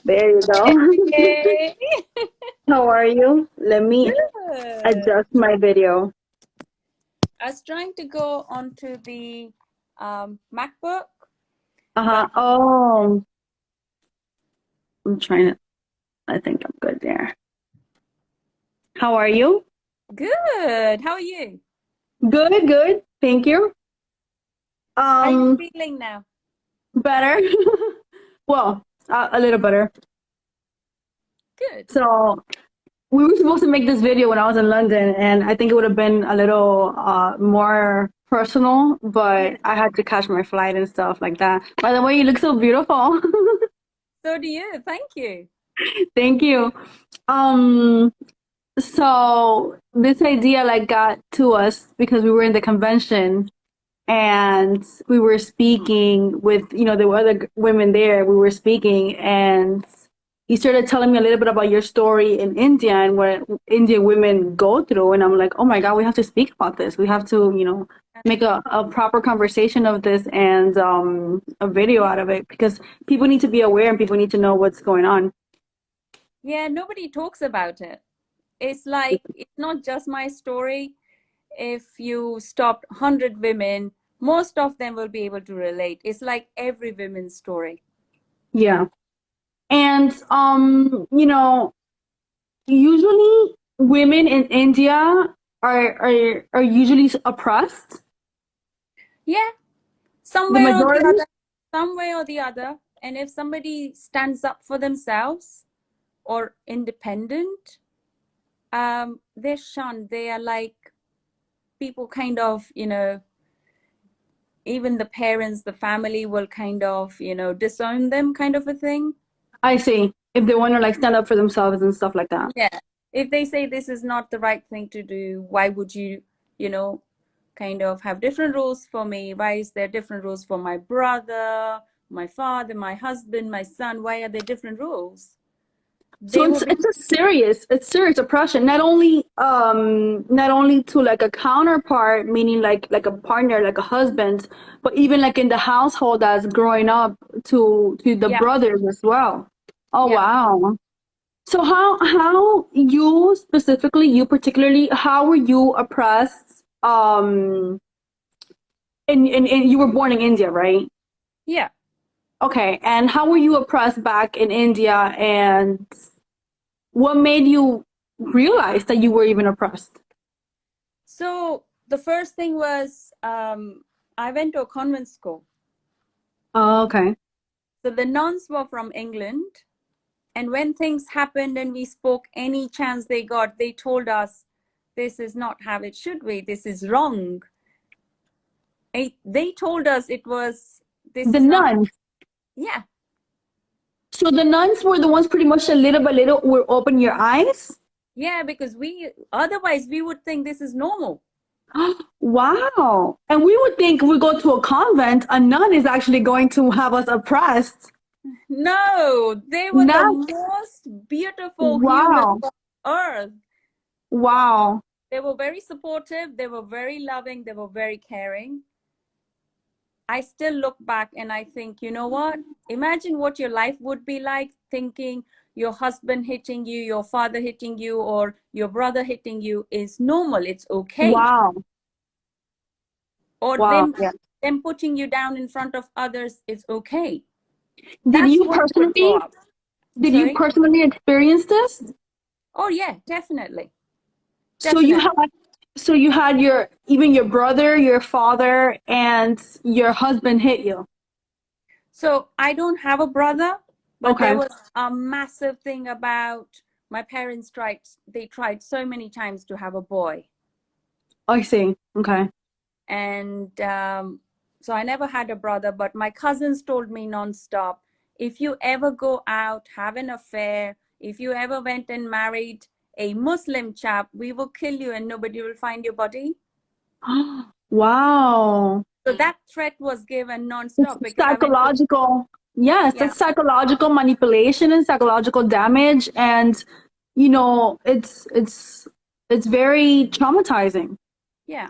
There you go. Yay. How are you? Let me Good. adjust my video. I was trying to go onto the MacBook, but Uh-huh. Oh, I'm trying to, I think I'm good there. How are you? good. How are you? Good, good. Thank you. How are you Um, feeling now? better. Well, a little better. Good. So we were supposed to make this video when I was in London, and I think it would have been a little more personal, Yeah. but I had to catch my flight and stuff like that. By the way, you look so beautiful. So do you. Thank you. Thank you. Um, so this idea like got to us because we were in the convention and we were speaking with, there were other women there. We were speaking and you started telling me a little bit about your story in India and what Indian women go through. And I'm like, oh my God, we have to speak about this. We have to, make a proper conversation of this and a video out of it because people need to be aware and people need to know what's going on. Yeah, nobody talks about it. It's like it's not just my story. If you stopped 100 women, most of them will be able to relate. It's like every woman's story. Yeah. And usually women in India are usually oppressed. Yeah, The somewhere or the majority. other, some way or the other. And if somebody stands up for themselves or independent, they're shunned. They are like people kind of, even the parents, the family will kind of, disown them, kind of a thing. I see. If they want to like stand up for themselves and stuff like that. Yeah. If they say this is not the right thing to do, why would you, you know, kind of have different rules for me? Why is there different rules for my brother, my father, my husband, my son? Why are there different rules? So They will it's be, it's a serious oppression. Not only to like a counterpart, meaning like a partner, like a husband, but even like in the household that's growing up to the yeah, brothers as well. Oh yeah. wow. So how you specifically, you particularly, how were you oppressed? In you were born in India, right? Yeah. Okay, and how were you oppressed back in India, and what made you realize that you were even oppressed? So the first thing was I went to a convent school. Oh, okay. So the nuns were from England. And when things happened and we spoke any chance they got, they told us, this is not how it should be. This is wrong. They told us it was, this The is not, nuns. yeah. So the nuns were the ones pretty much a little by little will open your eyes. Yeah, because otherwise we would think this is normal. Wow. And we would think we go to a convent, a nun is actually going to have us oppressed. No, they were the Not most beautiful humans wow. on earth. Wow. They were very supportive. They were very loving. They were very caring. I still look back and I think, you know what? Imagine what your life would be like thinking your husband hitting you, your father hitting you, or your brother hitting you is normal. It's okay. Wow. Or Wow. them Yeah. them putting you down in front of others is okay. Did That's you what would grow personally up. did you Sorry? personally experience this? Oh yeah, definitely. So you Definitely. had your even your brother, your father, and your husband hit you. So I don't have a brother, but there Okay. was a massive thing about my parents tried so many times to have a boy. I see. Okay. And so I never had a brother, but my cousins told me nonstop, if you ever go out, have an affair, if you ever went and married a Muslim chap, we will kill you and nobody will find your body. Wow. So that threat was given It's nonstop because I went to, psychological. Yes, yeah, it's psychological manipulation and psychological damage, and it's very traumatizing. yeah.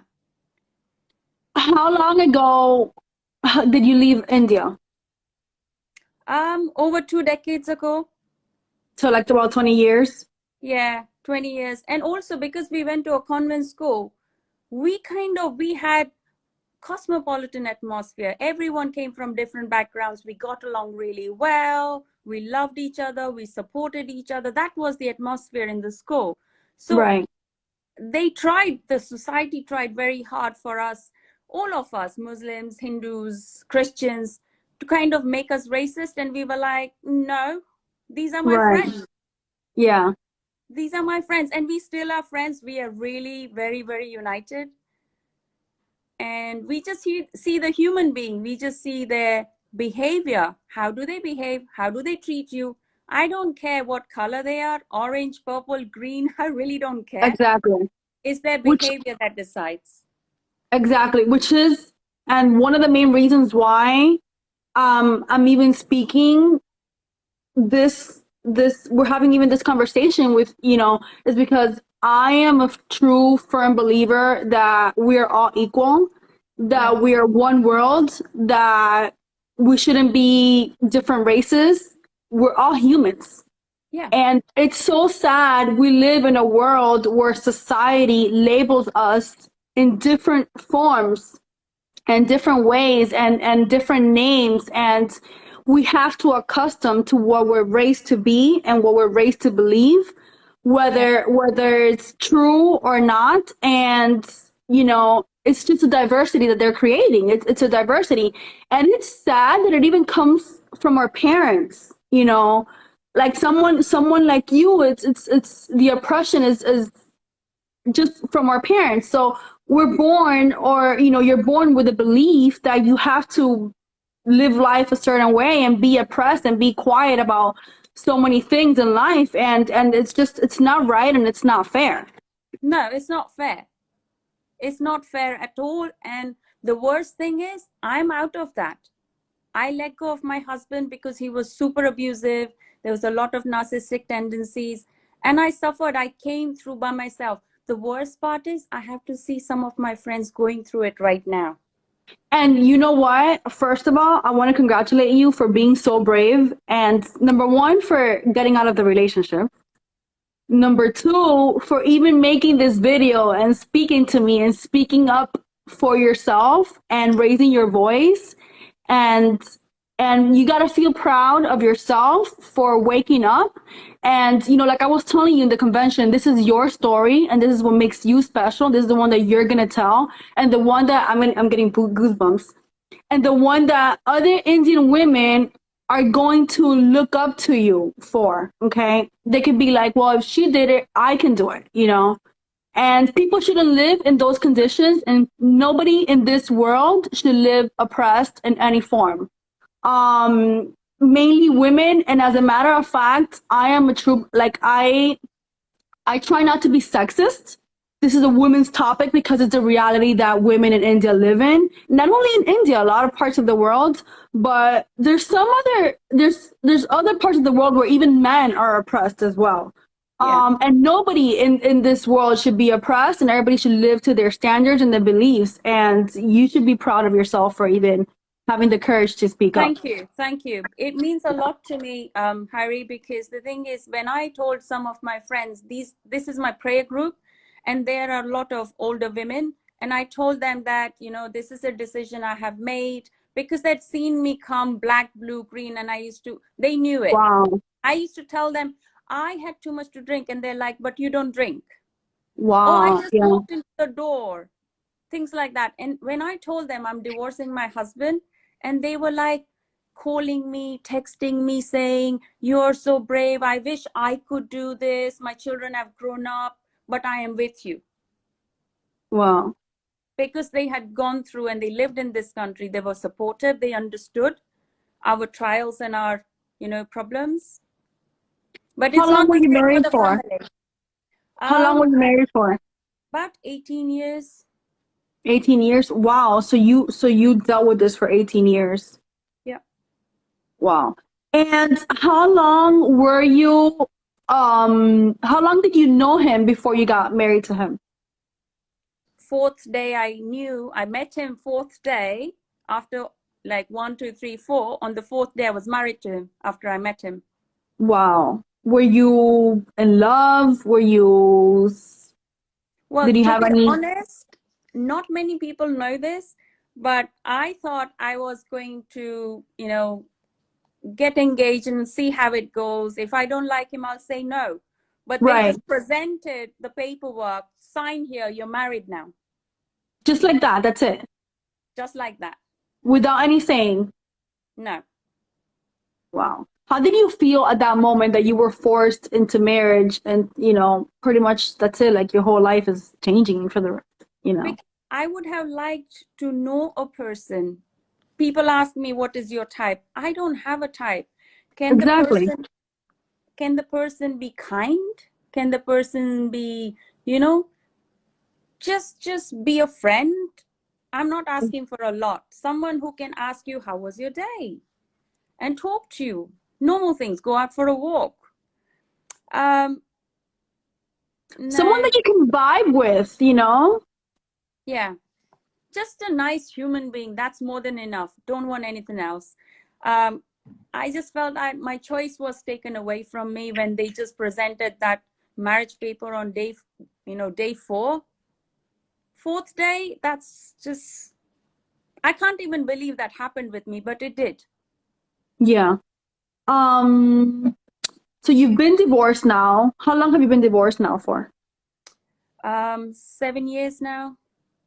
How long ago did you leave India? Over 2 decades ago. So like about 20 years. Yeah, 20 years. And also because we went to a convent school, we had cosmopolitan atmosphere. Everyone came from different backgrounds. We got along really well. We loved each other. We supported each other. That was the atmosphere in the school. So Right. the society tried very hard for us, all of us, Muslims, Hindus, Christians, to kind of make us racist. And we were like, no, these are my Right. friends. Yeah. These are my friends. And we still are friends. We are really very, very united. And we just see the human being. We just see their behavior. How do they behave? How do they treat you? I don't care what color they are, orange, purple, green. I really don't care. Exactly. It's their Which behavior that decides. exactly, which is, and one of the main reasons why I'm even speaking this we're having even this conversation with, is because I am a true firm believer that we're all equal, Yeah. that we are one world, that we shouldn't be different races. We're all humans. Yeah. And it's so sad we live in a world where society labels us in different forms and different ways and different names, and we have to accustom to what we're raised to be and what we're raised to believe, Yeah. whether it's true or not. And it's just a diversity that they're creating. It's a diversity, and it's sad that it even comes from our parents. Like someone like you, it's the oppression is just from our parents. So we're born, or you're born with a belief that you have to live life a certain way and be oppressed and be quiet about so many things in life, and it's not right and it's not fair. No, it's not fair. It's not fair at all. And the worst thing is, I'm out of that. I let go of my husband because he was super abusive. There was a lot of narcissistic tendencies. And I suffered. I came through by myself. The worst part is I have to see some of my friends going through it right now. And you know what? First of all, I want to congratulate you for being so brave, and number one, for getting out of the relationship. Number two, for even making this video and speaking to me and speaking up for yourself and raising your voice. And you got to feel proud of yourself for waking up. And like I was telling you in the convention, this is your story and this is what makes you special. This is the one that you're going to tell, and the one that I'm getting goosebumps, and the one that other Indian women are going to look up to you for. Okay, they could be like, well, if she did it, I can do it. And people shouldn't live in those conditions, and nobody in this world should live oppressed in any form. Mainly women. And as a matter of fact, I am a true, like, I try not to be sexist. This is a women's topic because it's a reality that women in India live in. Not only in India, a lot of parts of the world, but there's other parts of the world where even men are oppressed as well. Yeah. And nobody in this world should be oppressed, and everybody should live to their standards and their beliefs. And you should be proud of yourself for even having the courage to speak up. Thank you. Thank you. It means a lot to me, Harry, because the thing is, when I told some of my friends, this is my prayer group, and there are a lot of older women, and I told them that, this is a decision I have made, because they'd seen me come black, blue, green, and they knew it. Wow. I used to tell them I had too much to drink, and they're like, but you don't drink. Oh, I Wow. just Yeah. walked into the door. Things like that. And when I told them I'm divorcing my husband, and they were like calling me, texting me, saying, you're so brave. I wish I could do this. My children have grown up, but I am with you. Wow. Because they had gone through and they lived in this country. They were supportive. They understood our trials and our, problems. But How it's long not were the you same for married the for? family. How long were you married for? About 18 years. 18 years? Wow. So you dealt with this for 18 years. Yeah. Wow. And how long did you know him before you got married to him? Fourth day, I met him fourth day after like 1, 2, 3, 4. On the fourth day, I was married to him after I met him. Wow. Were you in love? Well, Did you to have be any? honest, not many people know this, but I thought I was going to, get engaged and see how it goes. If I don't like him, I'll say no. But they Right. just presented the paperwork, sign here, you're married now, Just like that. That's it. just like that. Without any saying. No. Wow. How did you feel at that moment that you were forced into marriage and, pretty much that's it, like your whole life is changing for the. Because I would have liked to know a person. People ask me, what is your type? I don't have a type. Can the Exactly. person can the person be kind? Can the person be, you know, just be a friend? I'm not asking for a lot. Someone who can ask you, how was your day? And talk to you. Normal things, go out for a walk. Um, Someone no, that you can vibe with. yeah, just a nice human being. That's more than enough. Don't want anything else. Um, I just felt my choice was taken away from me when they just presented that marriage paper on day fourth day. That's just, I can't even believe that happened with me, but it did. Yeah. Um, so you've been divorced now. How long have you been divorced now for? 7 years now.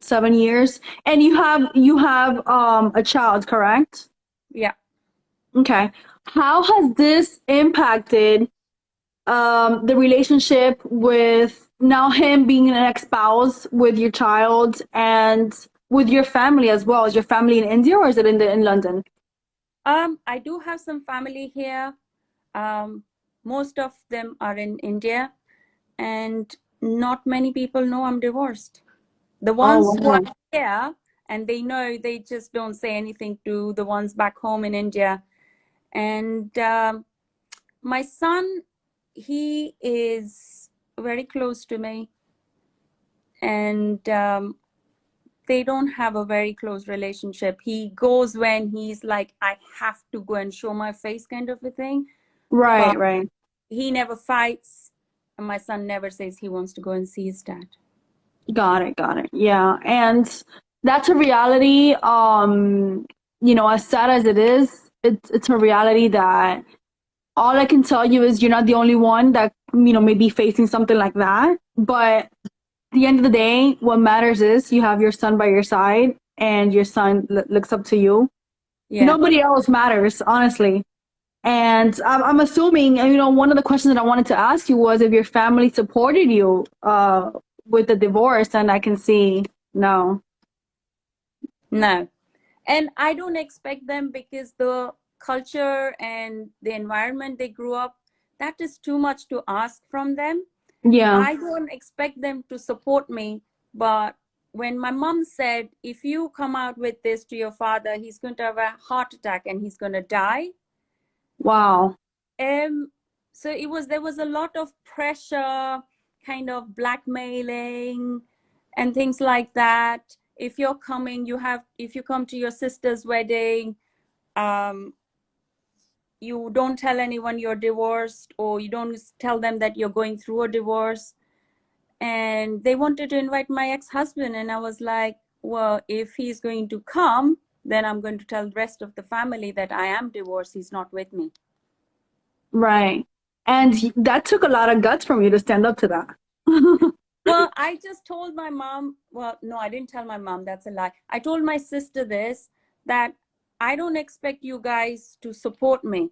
7 years. And you have a child, correct? Yeah. Okay. How has this impacted the relationship with now him being an ex-spouse with your child and with your family as well? Is your family in India or is it in London? I do have some family here. Um, Most of them are in India, and not many people know I'm divorced. The Oh ones who are wow. here and they know, they just don't say anything to the ones back home in India. And my son, he is very close to me, and they don't have a very close relationship. He goes when he's like, I have to go and show my face, kind of a thing. Right, But right. he never fights, and my son never says he wants to go and see his dad. Got it, got it. Yeah. And that's a reality. As sad as it is, it's a reality that all I can tell you is you're not the only one that, may be facing something like that. But at the end of the day, what matters is you have your son by your side and your son looks up to you. Yeah. Nobody else matters, honestly. And I'm assuming, one of the questions that I wanted to ask you was if your family supported you with the divorce, and I can see no. No. And I don't expect them, because the culture and the environment they grew up, that is too much to ask from them. Yeah. I don't expect them to support me. But when my mom said, if you come out with this to your father, he's going to have a heart attack and he's going to die. Wow. Um, so there was a lot of pressure, kind of blackmailing and things like that. If you're coming, if you come to your sister's wedding, um, you don't tell anyone you're divorced, or you don't tell them that you're going through a divorce. And they wanted to invite my ex-husband, and I was like, well, if he's going to come, then I'm going to tell the rest of the family that I am divorced, he's not with me. Right. And that took a lot of guts from you to stand up to that. Well, I just told my mom, well, no, I didn't tell my mom, that's a lie. I told my sister this, that I don't expect you guys to support me.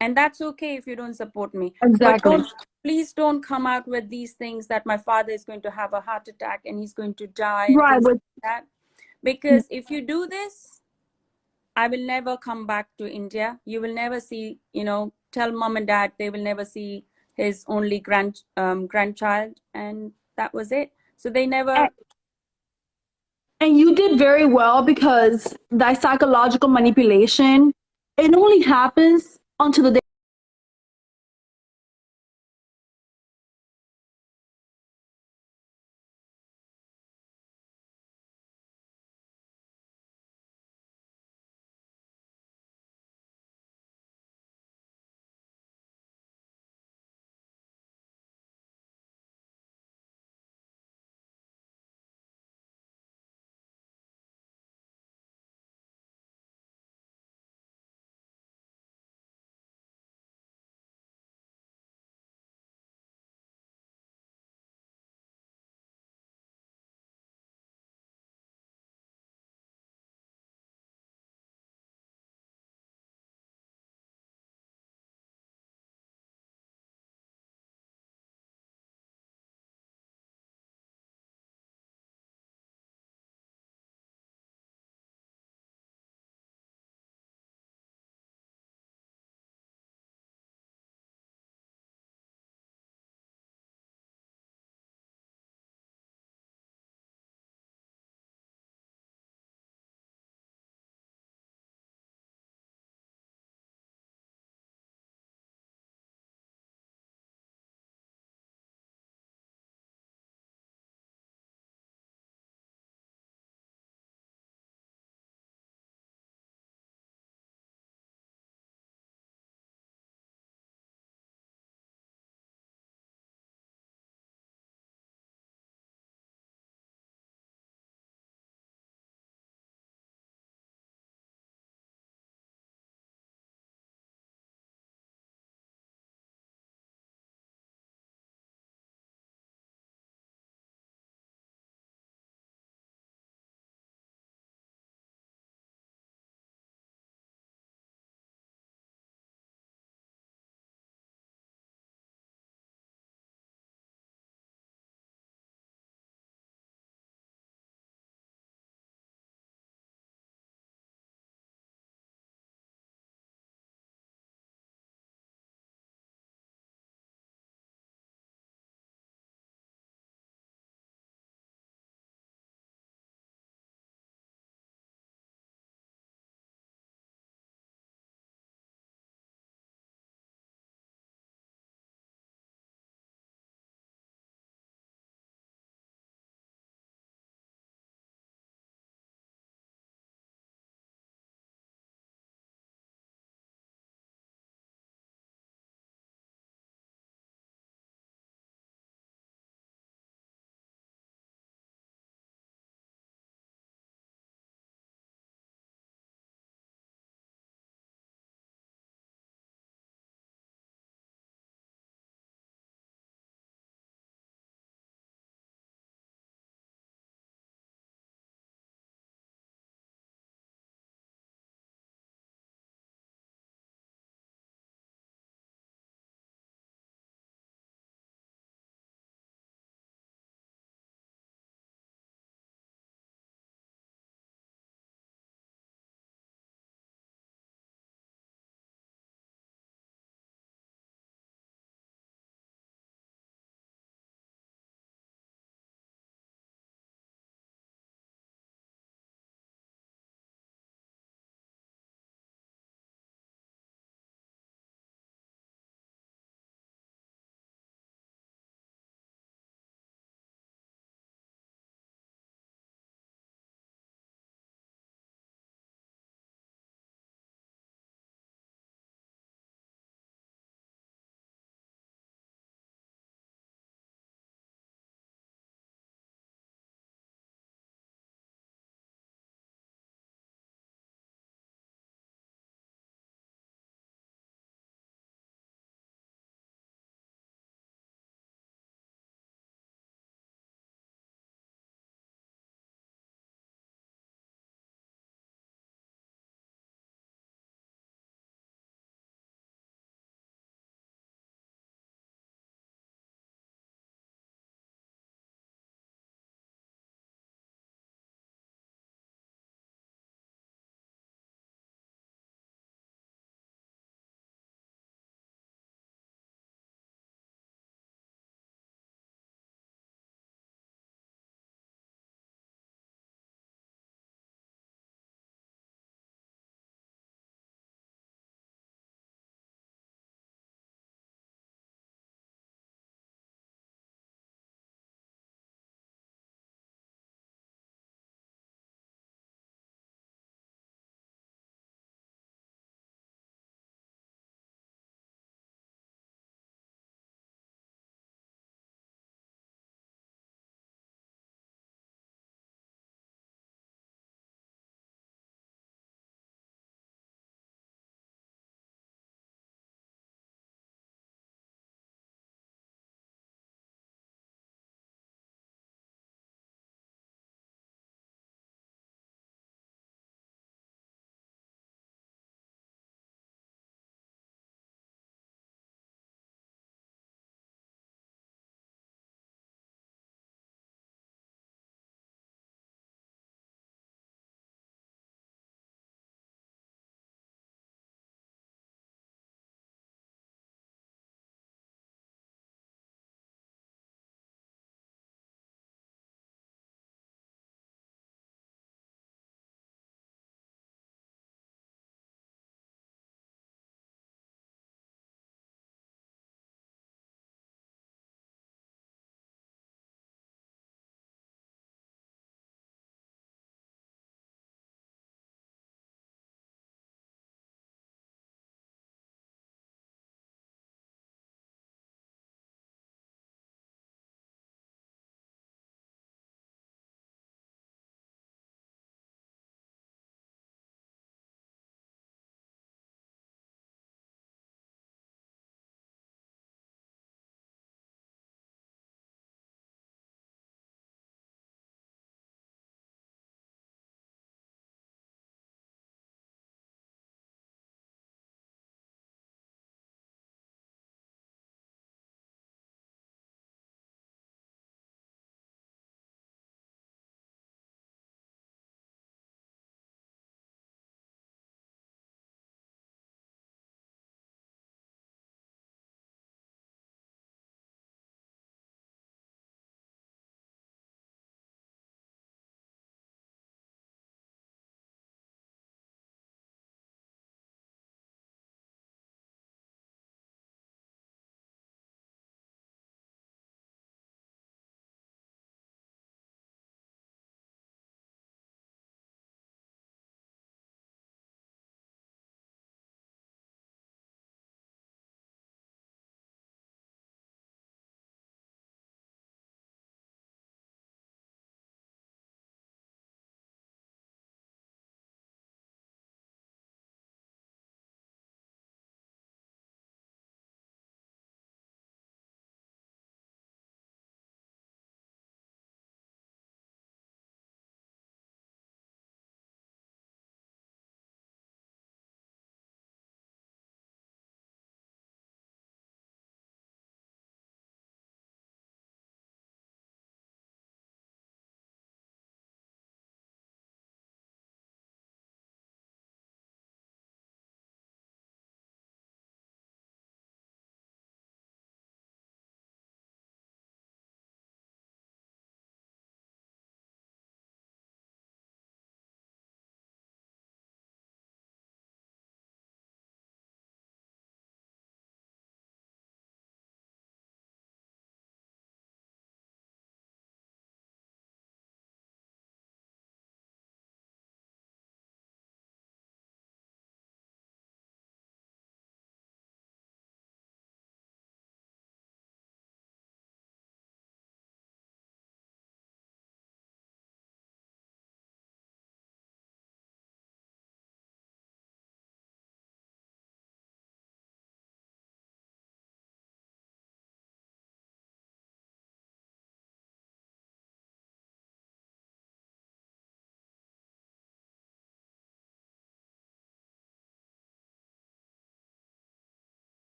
And that's okay if you don't support me. But Exactly. please don't come out with these things that my father is going to have a heart attack and he's going to die and Right. things like that. Because if you do this, I will never come back to India. You will never see, tell mom and dad, they will never see his only grandchild. And that was it. So they And, never. and you did very well because that psychological manipulation, it only happens until the day